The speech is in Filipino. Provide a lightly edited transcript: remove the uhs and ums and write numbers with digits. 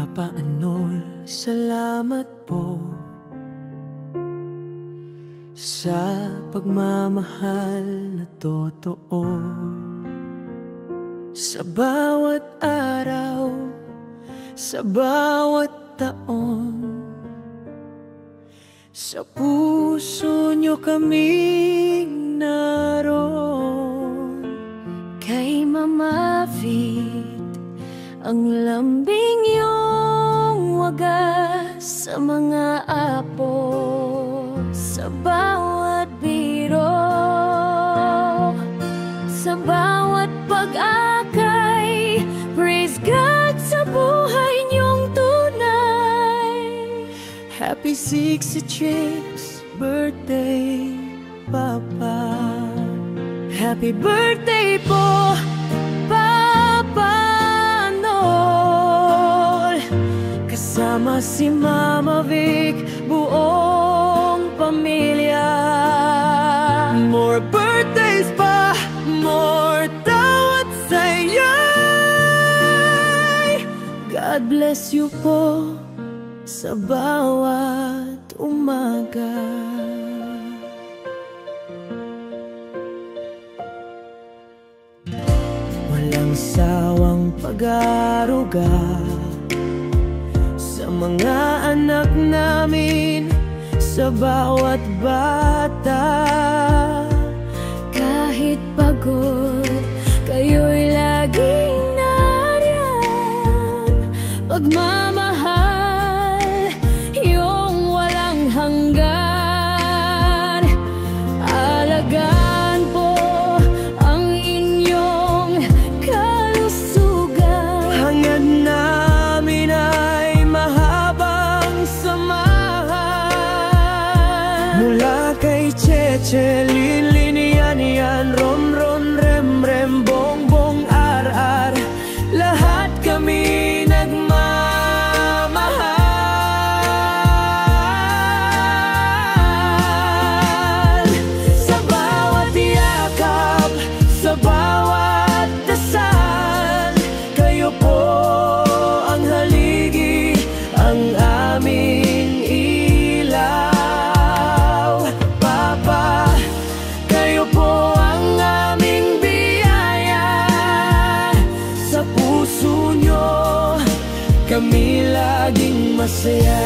Papa Anol, salamat po sa pagmamahal na totoo. Sa bawat araw, sa bawat taon, sa puso nyo kaming naroon. Kay Mama Vit, ang lambing yung wagas sa mga apo, sa bawat biro, sa bawat pag-akay. Praise God sa buhay niyong tunay. Happy 66th birthday, Papa. Happy birthday po, Papa Anol. Kasama si Mama Vic, buong pamilya. More birthdays pa, more tawat sa'yo. God bless you po sa bawat umaga. Walang sawang pag-aaruga sa mga anak namin, sa bawat bata. Kahit pagod, kayo'y laging nariyan. Pagmamahal, yung walang hanggan. Alagaan po ang inyong kalusugan. Hangad namin ay mahabang samahan. Mula kay Cheche, Lilin, Yan, Ron, Ron, Rem, Rem, Bong, Bong, Ar, Ar. Lahat kami nagmamahal. Sa bawat yakap, sa bawat dasal, kayo po ang haligi, ang aming ilaw. Papa, kayo po ang aming biyaya. Sa puso nyo, kami laging masaya.